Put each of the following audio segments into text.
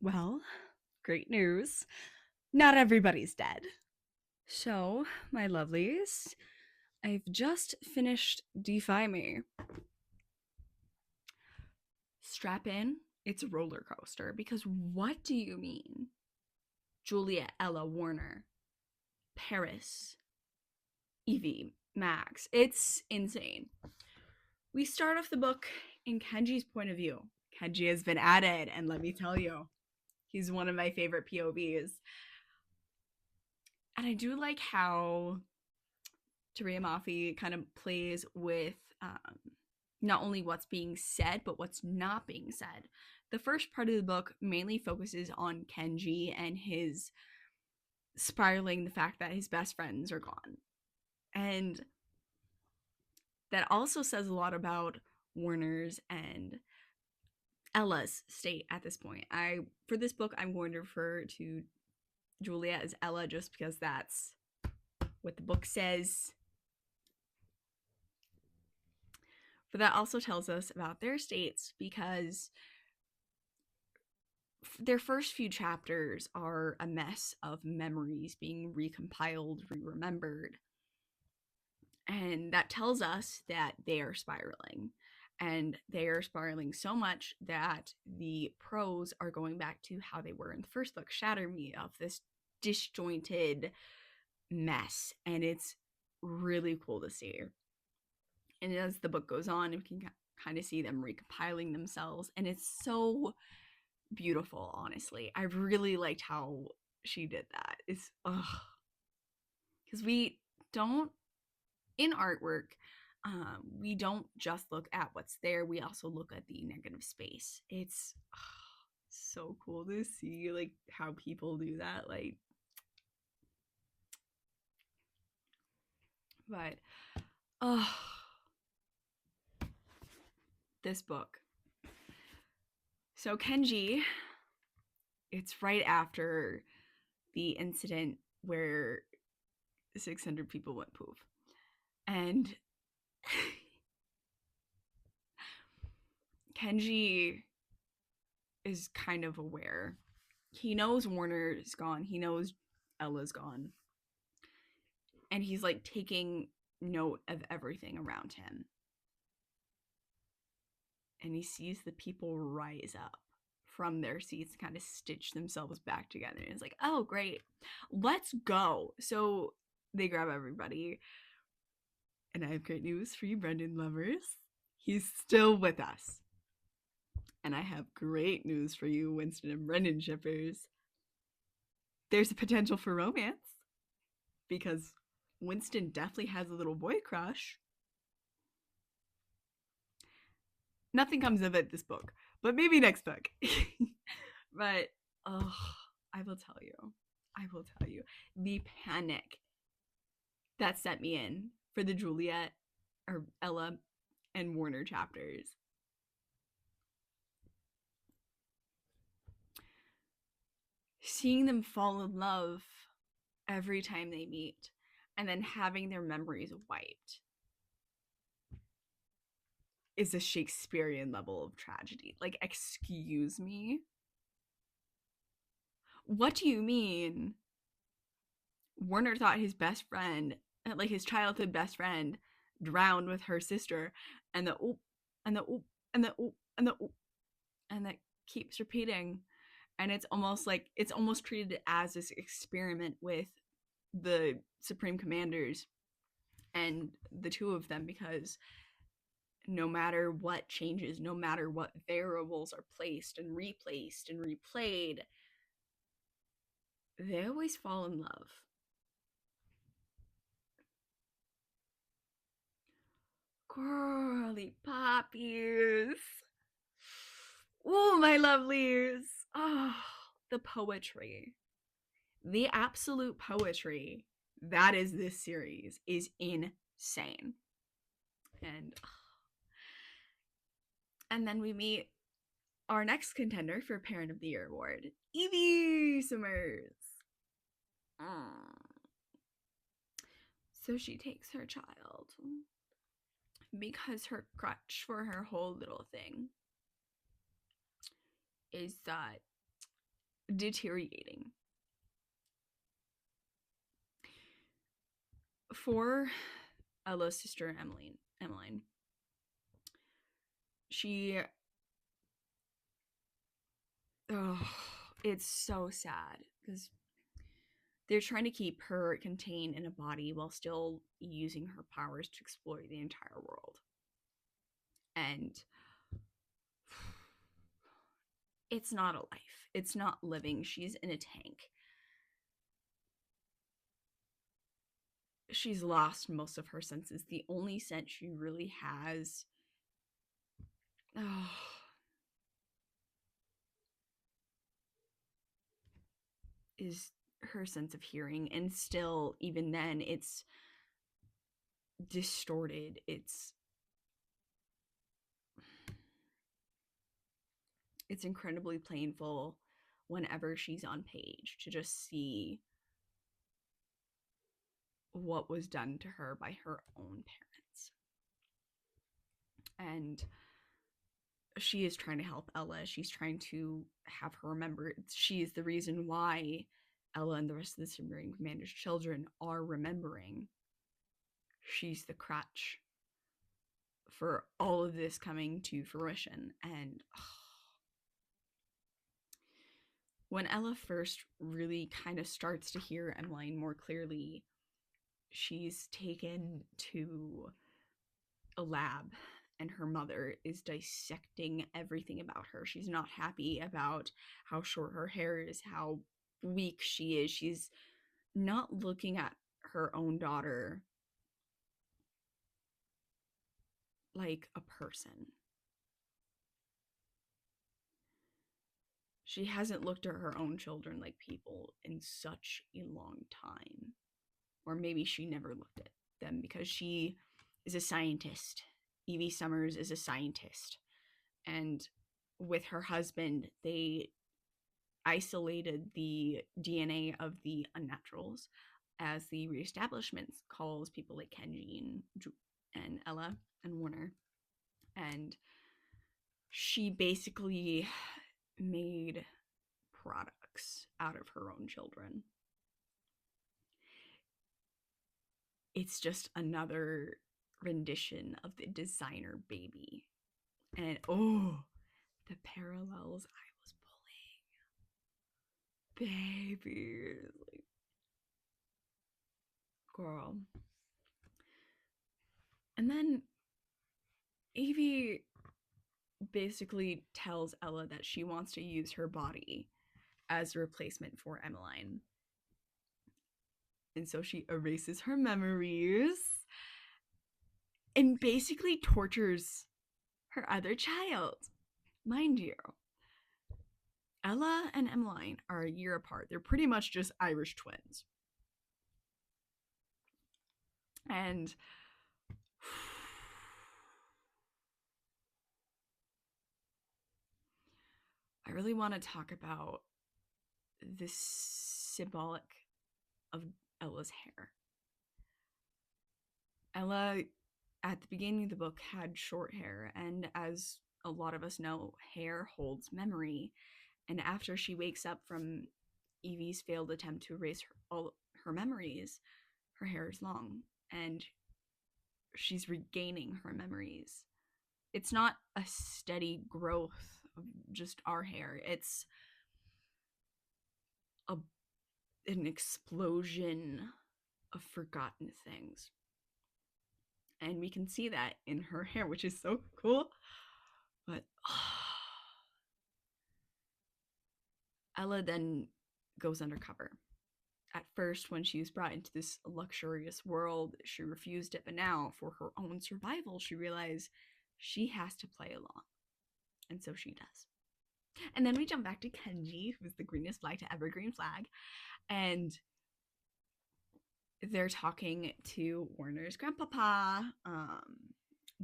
Well, great news. Not everybody's dead. So, my lovelies, I've just finished Defy Me. Strap in, it's a roller coaster because what do you mean? Julia, Ella, Warner, Paris, Evie, Max. It's insane. We start off the book in Kenji's point of view. Kenji has been added, and let me tell you, he's one of my favorite POVs. And I do like how Tahereh Mafi kind of plays with not only what's being said, but what's not being said. The first part of the book mainly focuses on Kenji and his spiraling the fact that his best friends are gone. And that also says a lot about Warner's and Ella's state at this point. For this book, I'm going to refer to Julia as Ella just because that's what the book says. But that also tells us about their states because their first few chapters are a mess of memories being recompiled, re-remembered. And that tells us that they are spiraling. And they are spiraling so much that the prose are going back to how they were in the first book, Shatter Me, of this disjointed mess. And it's really cool to see. And as the book goes on, we can kind of see them recompiling themselves. And it's so beautiful, honestly. I really liked how she did that. It's because we don't in artwork, we don't just look at what's there. We also look at the negative space. It's so cool to see like how people do that. Like, but oh, this book. So Kenji, it's right after the incident where 600 people went poof. And Kenji is kind of aware. He knows Warner's gone. He knows Ella's gone. And he's like taking note of everything around him. And he sees the people rise up from their seats, kind of stitch themselves back together. And it's like, oh, great. Let's go. So they grab everybody. And I have great news for you, Brendan lovers. He's still with us. And I have great news for you, Winston and Brendan shippers. There's a potential for romance because Winston definitely has a little boy crush. Nothing comes of it this book, but maybe next book. But oh, I will tell you the panic that set me in for the Juliet or Ella and Warner chapters. Seeing them fall in love every time they meet and then having their memories wiped is a Shakespearean level of tragedy. Like, excuse me? What do you mean? Warner thought his best friend, like his childhood best friend, drowned with her sister, and the oop, and the oop, and the oop, and the oop, and that keeps repeating. And it's almost treated as this experiment with the Supreme Commanders and the two of them because no matter what changes, no matter what variables are placed and replaced and replayed, they always fall in love. Girly poppies. Oh, my lovelies. Oh, the poetry. The absolute poetry that is this series is insane. And then we meet our next contender for Parent of the Year award, Evie Summers. So she takes her child because her crutch for her whole little thing is that deteriorating. For Ella's sister Emmeline, she, oh, it's so sad because they're trying to keep her contained in a body while still using her powers to explore the entire world. And it's not a life. It's not living. She's in a tank. She's lost most of her senses. The only sense she really has, oh, is her sense of hearing. And still, even then, it's distorted. It's incredibly painful whenever she's on page to just see what was done to her by her own parents. And she is trying to help Ella. She's trying to have her remember she is the reason why Ella and the rest of the Submarine Commander's children are remembering. She's the crutch for all of this coming to fruition. And when Ella first really kind of starts to hear Emmeline more clearly, she's taken to a lab and her mother is dissecting everything about her. She's not happy about how short her hair is, how weak she is. She's not looking at her own daughter like a person. She hasn't looked at her own children like people in such a long time. Or maybe she never looked at them because she is a scientist. Evie Summers is a scientist. And with her husband, they isolated the DNA of the unnaturals, as the reestablishment calls people like Kenji and Ella and Warner. And she basically made products out of her own children. It's just another rendition of the designer baby. And oh, the parallels I was pulling. Baby. Like, girl. And then Evie basically tells Ella that she wants to use her body as a replacement for Emmeline. And so she erases her memories and basically tortures her other child. Mind you, Ella and Emmeline are a year apart. They're pretty much just Irish twins. And I really want to talk about this symbolic of Ella's hair. Ella, at the beginning of the book, had short hair, and as a lot of us know, hair holds memory. And after she wakes up from Evie's failed attempt to erase all her memories, her hair is long, and she's regaining her memories. It's not a steady growth of just our hair. It's an explosion of forgotten things. And we can see that in her hair, which is so cool. But Ella then goes undercover. At first, when she was brought into this luxurious world, she refused it. But now, for her own survival, she realized she has to play along. And so she does. And then we jump back to Kenji, who's the greenest flag to evergreen flag. And they're talking to Warner's grandpapa,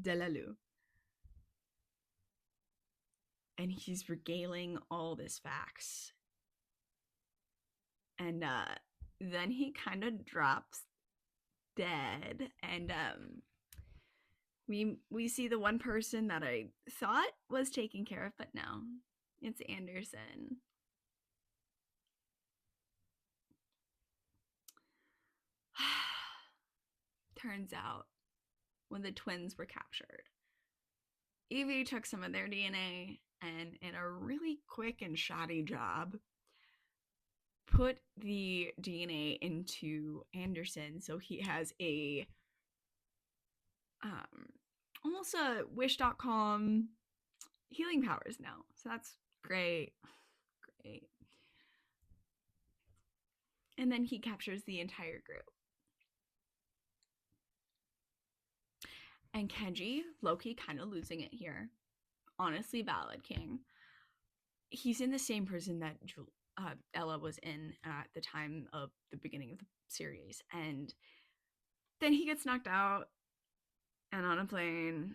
Delalu. And he's regaling all this facts. And then he kind of drops dead. And we see the one person that I thought was taken care of, but no, it's Anderson. turns out when the twins were captured, Evie took some of their DNA and, in a really quick and shoddy job, put the DNA into Anderson so he has a almost a wish.com healing powers now. So that's great. Great. And then he captures the entire group. And Kenji, Loki kind of losing it here. Honestly, valid king. He's in the same prison that Ella was in at the time of the beginning of the series. And then he gets knocked out and on a plane.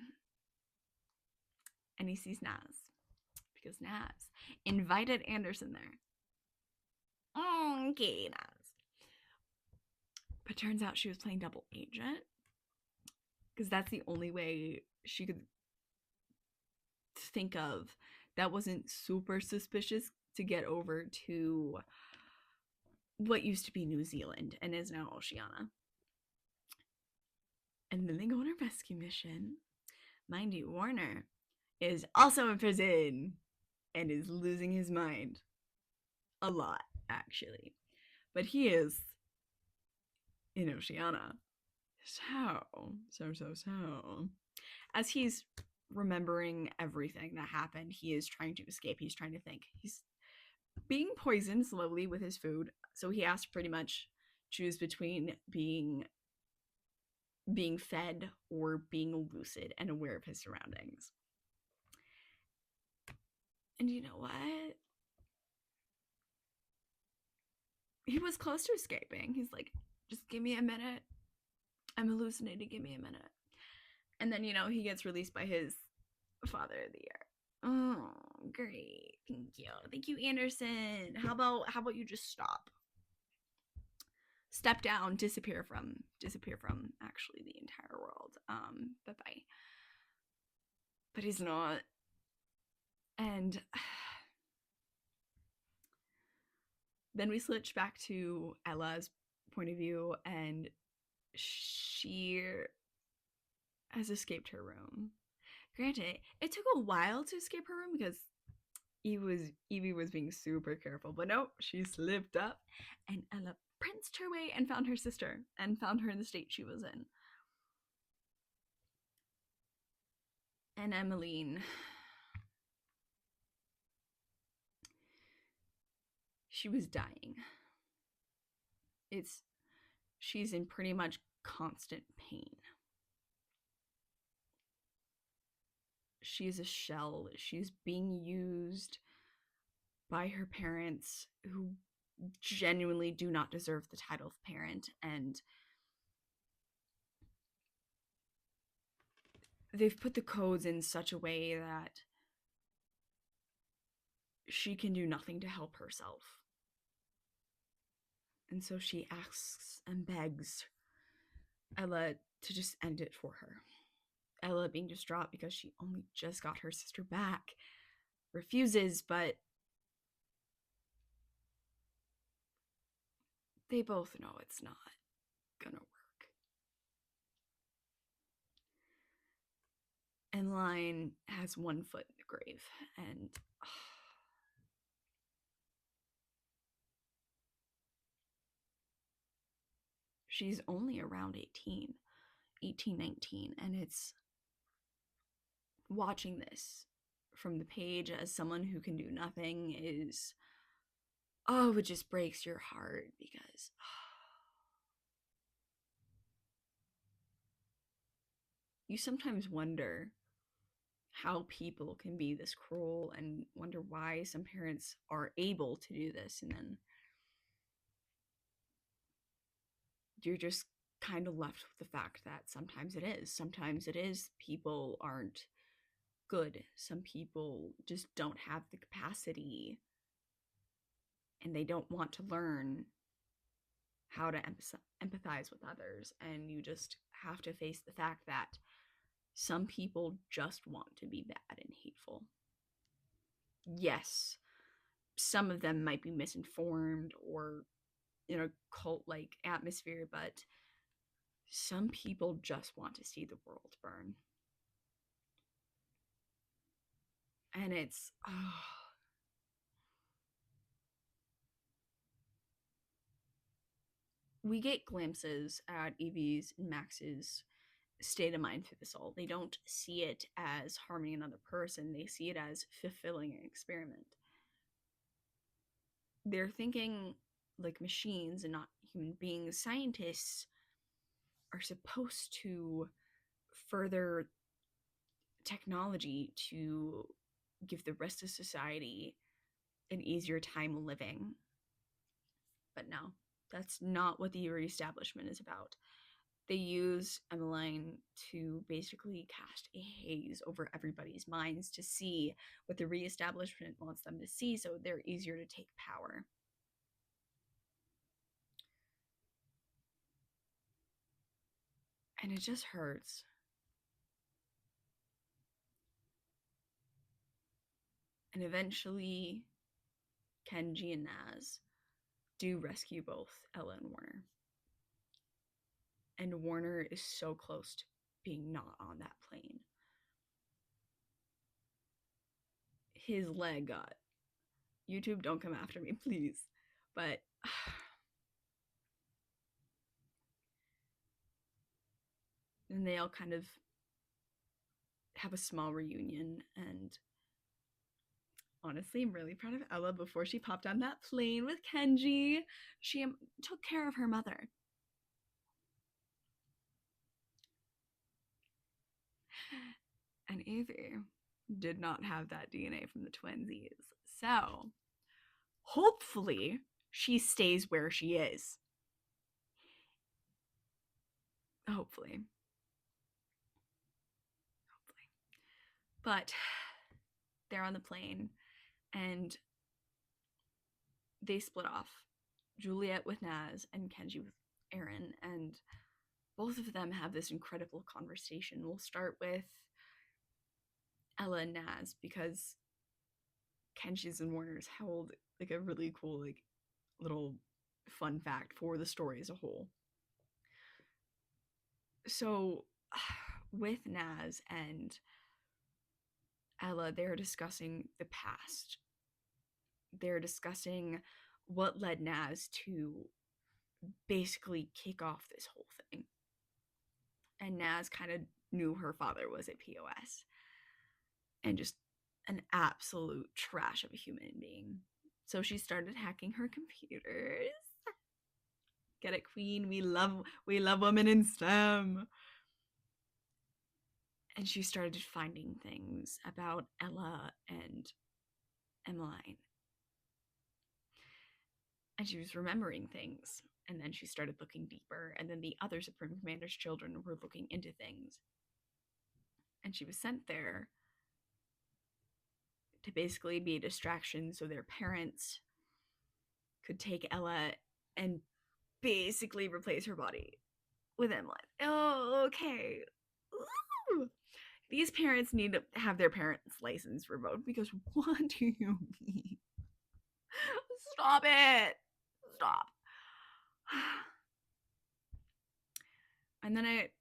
And he sees Naz. Because Naz invited Anderson there. Okay, Naz. But turns out she was playing double agent. Because that's the only way she could think of that wasn't super suspicious to get over to what used to be New Zealand and is now Oceania. And then they go on a rescue mission. Mind you, Warner is also in prison and is losing his mind. A lot, actually. But he is in Oceania. So. As he's remembering everything that happened, he is trying to escape. He's trying to think. He's being poisoned slowly with his food. So he has to pretty much choose between being fed or being lucid and aware of his surroundings. And you know what? He was close to escaping. He's like, just give me a minute. I'm hallucinating. Give me a minute. And then, he gets released by his father of the year. Oh, great. Thank you. Thank you, Anderson. How about you just stop? Step down, disappear from actually the entire world. Bye-bye. But he's not. And then we switch back to Ella's point of view, and she has escaped her room. Granted, it took a while to escape her room because Evie was being super careful, but nope, she slipped up, and Ella pranced her way and found her sister and found her in the state she was in. And Emmeline, she was dying. She's in pretty much constant pain. She's a shell. She's being used by her parents who genuinely do not deserve the title of parent, and they've put the codes in such a way that she can do nothing to help herself. And so she asks and begs Ella to just end it for her. Ella, being distraught because she only just got her sister back, refuses, but they both know it's not gonna work. And Line has one foot in the grave, and she's only around 18, 19, and it's watching this from the page as someone who can do nothing is, it just breaks your heart because you sometimes wonder how people can be this cruel and wonder why some parents are able to do this, and then you're just kind of left with the fact that sometimes it is people aren't good. Some people just don't have the capacity and they don't want to learn how to empathize with others, and you just have to face the fact that some people just want to be bad and hateful. Yes, some of them might be misinformed or in a cult-like atmosphere, but Some people just want to see the world burn. And it's, we get glimpses at Evie's and Max's state of mind through the soul. They don't see it as harming another person, they see it as fulfilling an experiment. They're thinking like machines and not human beings. Scientists are supposed to further technology to give the rest of society an easier time living. But no, that's not what the reestablishment is about. They use Emmeline to basically cast a haze over everybody's minds to see what the reestablishment wants them to see, so they're easier to take power. And it just hurts. And eventually, Kenji and Naz do rescue both Ella and Warner. And Warner is so close to being not on that plane. His leg got. YouTube, don't come after me, please. But and they all kind of have a small reunion, and honestly, I'm really proud of Ella. Before she popped on that plane with Kenji, she took care of her mother. And Evie did not have that DNA from the twinsies. So, hopefully, she stays where she is. Hopefully. But they're on the plane and they split off. Juliet with Naz and Kenji with Aaron, and both of them have this incredible conversation. We'll start with Ella and Naz because Kenji's and Warner's held like a really cool like little fun fact for the story as a whole. So with Naz and Ella, they're discussing the past. They're discussing what led Naz to basically kick off this whole thing. And Naz kind of knew her father was a POS and just an absolute trash of a human being. So she started hacking her computers. Get it, Queen? We love women in STEM. And she started finding things about Ella and Emmeline. And she was remembering things. And then she started looking deeper. And then the other Supreme Commander's children were looking into things. And she was sent there to basically be a distraction so their parents could take Ella and basically replace her body with Emmeline. Oh, okay. Ooh. These parents need to have their parents' license revoked because what do you mean? Stop it. Stop. And then it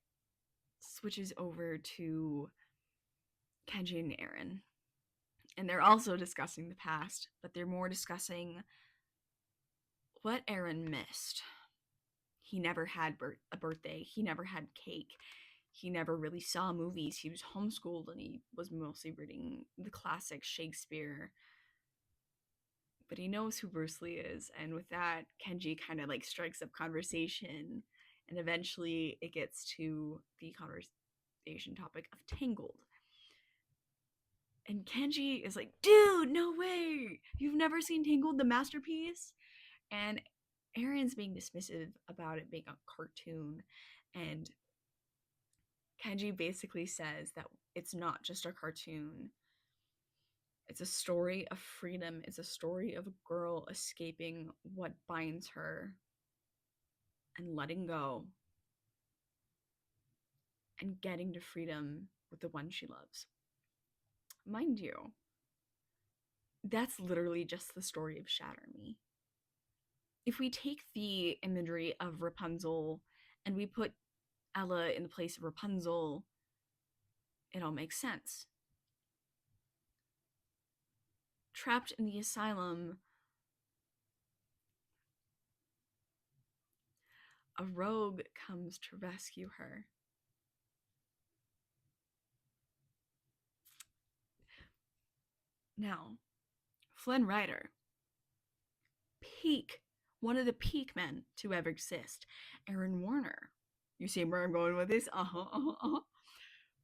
switches over to Kenji and Aaron. And they're also discussing the past, but they're more discussing what Aaron missed. He never had a birthday. He never had cake. He never really saw movies. He was homeschooled and he was mostly reading the classic Shakespeare. But he knows who Bruce Lee is. And with that, Kenji kind of like strikes up conversation. And eventually it gets to the conversation topic of Tangled. And Kenji is like, dude, no way. You've never seen Tangled, the masterpiece? And Aaron's being dismissive about it being a cartoon. And Kenji basically says that it's not just a cartoon. It's a story of freedom. It's a story of a girl escaping what binds her and letting go and getting to freedom with the one she loves. Mind you, that's literally just the story of Shatter Me. If we take the imagery of Rapunzel and we put Ella in the place of Rapunzel, it all makes sense. Trapped in the asylum, a rogue comes to rescue her. Now, Flynn Rider, one of the peak men to ever exist. Aaron Warner. You see where I'm going with this?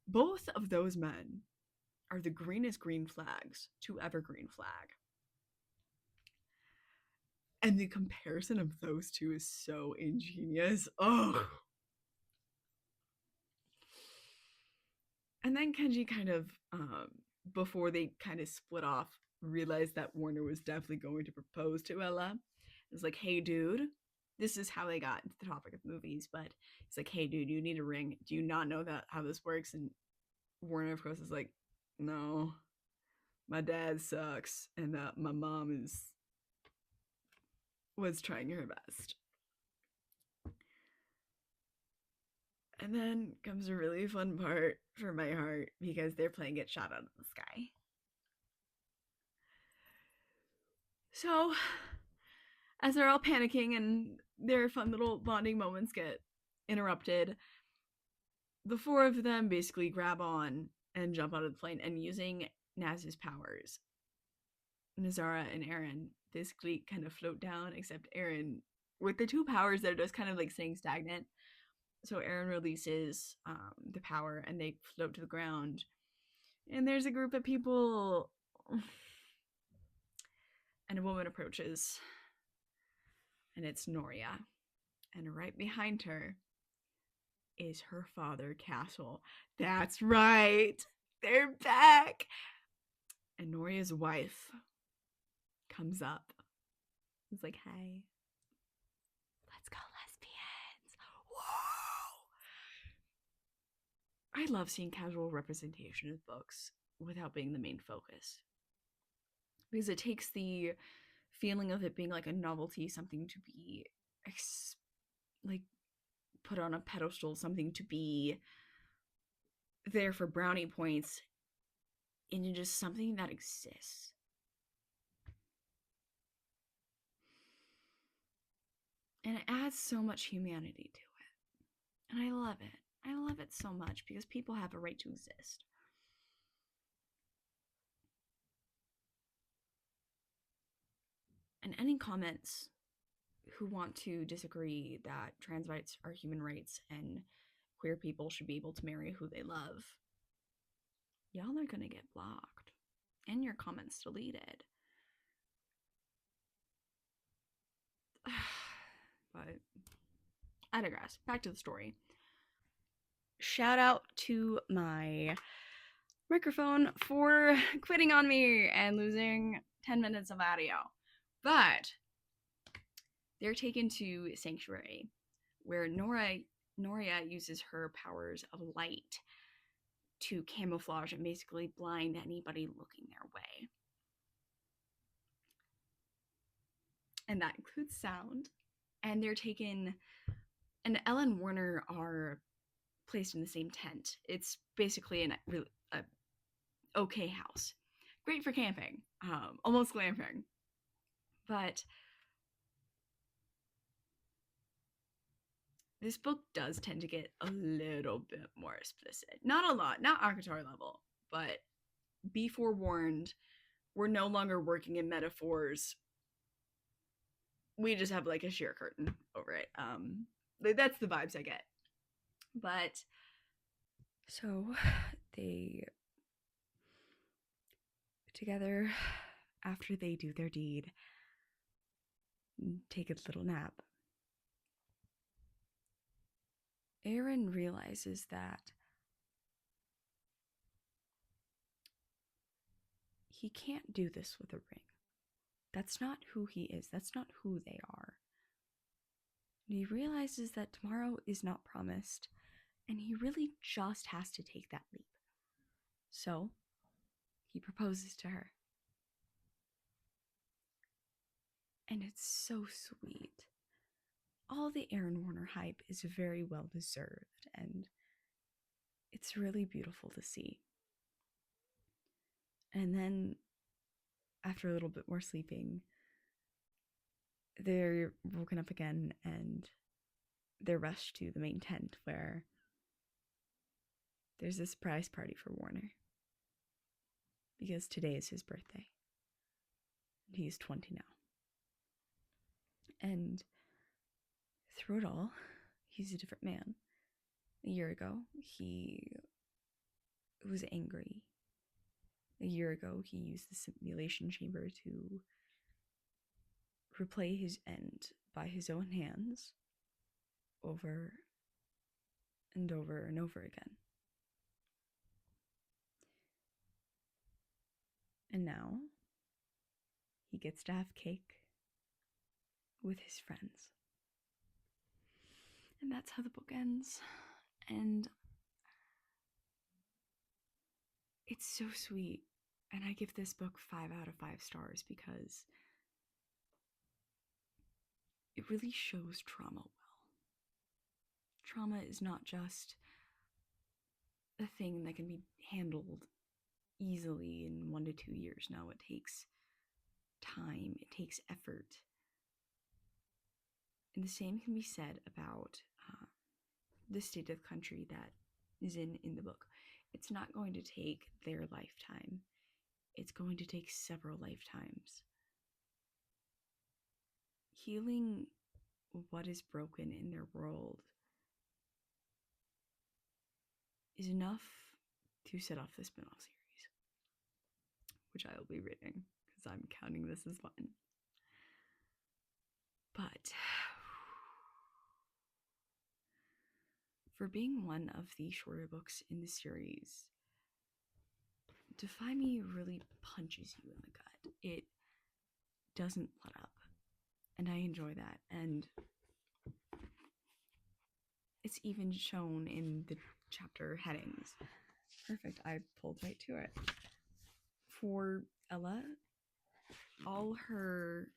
Both of those men are the greenest green flags to ever green flag. And the comparison of those two is so ingenious. Oh. And then Kenji kind of, before they kind of split off, realized that Warner was definitely going to propose to Ella. It was like, hey, dude, this is how they got into the topic of movies, but it's like, hey, dude, you need a ring. Do you not know that how this works? And Warner, of course, is like, no, my dad sucks, and my mom was trying her best. And then comes a really fun part for my heart because they're playing Get Shot Out of the Sky. So, as they're all panicking and their fun little bonding moments get interrupted, the four of them basically grab on and jump out of the plane, and using Naz's powers, Nazara and Aaron basically kind of float down, except Aaron, with the two powers, they're just kind of like staying stagnant. So Aaron releases the power and they float to the ground. And there's a group of people. And a woman approaches. And it's Noria. And right behind her is her father, Castle. That's right. They're back. And Noria's wife comes up. It's like, hey, let's go lesbians. Whoa! I love seeing casual representation of books without being the main focus. Because it takes the feeling of it being like a novelty, something to be like put on a pedestal, something to be there for brownie points, into just something that exists. And it adds so much humanity to it. And I love it. I love it so much because people have a right to exist. And any comments who want to disagree that trans rights are human rights and queer people should be able to marry who they love, y'all are gonna get blocked and your comments deleted. But I digress. Back to the story. Shout out to my microphone for quitting on me and losing 10 minutes of audio. But they're taken to Sanctuary, where Noria uses her powers of light to camouflage and basically blind anybody looking their way. And that includes sound. And they're taken, and Ella and Warner are placed in the same tent. It's basically a okay house. Great for camping, almost glamping. But this book does tend to get a little bit more explicit. Not a lot, not ACOTAR level, but be forewarned, we're no longer working in metaphors. We just have like a sheer curtain over it. That's the vibes I get. But so they together, after they do their deed, take a little nap. Aaron realizes that he can't do this with a ring. That's not who he is. That's not who they are. And he realizes that tomorrow is not promised, and he really just has to take that leap. So, he proposes to her. And it's so sweet. all the Aaron Warner hype is very well deserved, and it's really beautiful to see. And then, after a little bit more sleeping, they're woken up again and they're rushed to the main tent where there's a surprise party for Warner. Because today is his birthday. He's 20 now. And through it all, he's a different man. A year ago, he was angry. A year ago, he used the simulation chamber to replay his end by his own hands over and over and over again. And now, he gets to have cake with his friends. And that's how the book ends. And it's so sweet. And I give this book 5 out of 5 stars because it really shows trauma well. Trauma is not just a thing that can be handled easily in 1 to 2 years. No, it takes time, it takes effort. And the same can be said about the state of the country that is in the book. It's not going to take their lifetime. It's going to take several lifetimes. Healing what is broken in their world is enough to set off the spin-off series, which I will be reading because I'm counting this as one. But for being one of the shorter books in the series, Defy Me really punches you in the gut. It doesn't let up, and I enjoy that. And it's even shown in the chapter headings. Perfect, I pulled right to it. For Ella, all her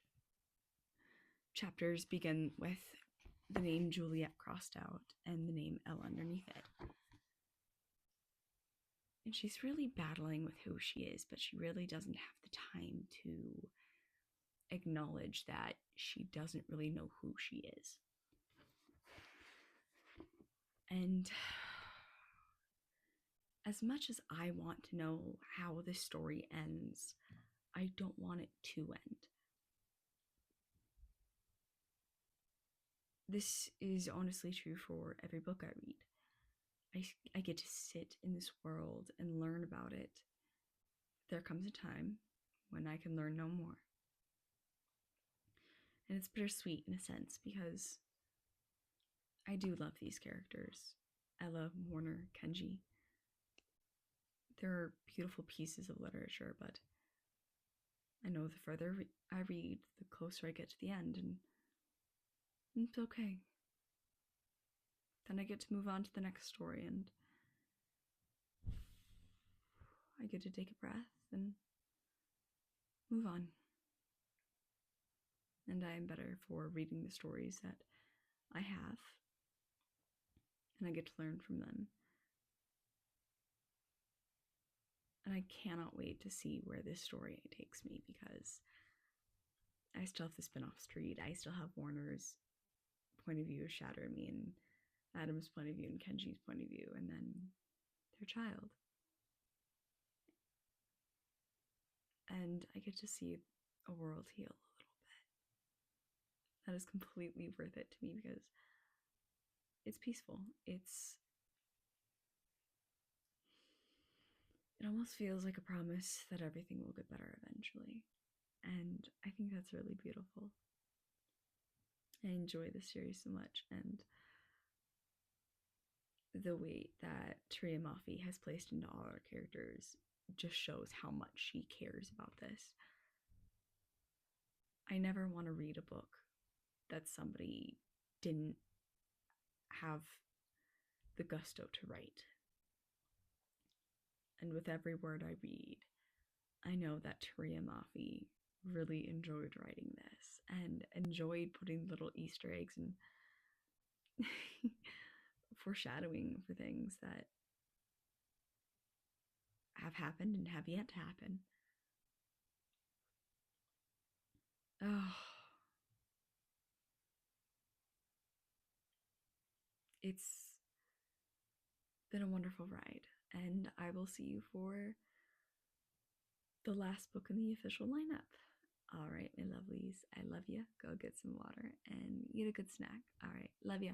chapters begin with the name Juliet crossed out and the name Ella underneath it. And she's really battling with who she is, but she really doesn't have the time to acknowledge that she doesn't really know who she is. And as much as I want to know how this story ends, I don't want it to end. This is honestly true for every book I read. I get to sit in this world and learn about it. There comes a time when I can learn no more. And it's bittersweet in a sense because I do love these characters. Ella, Warner, Kenji. They're beautiful pieces of literature, but I know the further I read, the closer I get to the end, and it's okay. Then I get to move on to the next story, and I get to take a breath and move on. And I am better for reading the stories that I have, and I get to learn from them. And I cannot wait to see where this story takes me because I still have the spin-offs to read. I still have Warner's point of view of Shatter Me and Adam's point of view and Kenji's point of view, and then their child. And I get to see a world heal a little bit. That is completely worth it to me because it's peaceful. It almost feels like a promise that everything will get better eventually. And I think that's really beautiful. I enjoy this series so much, and the weight that Tahereh Mafi has placed into all our characters just shows how much she cares about this. I never want to read a book that somebody didn't have the gusto to write. And with every word I read, I know that Tahereh Mafi really enjoyed writing this and enjoyed putting little Easter eggs and foreshadowing for things that have happened and have yet to happen. Oh, it's been a wonderful ride, and I will see you for the last book in the official lineup. All right, my lovelies, I love you. Go get some water and eat a good snack. All right, love you.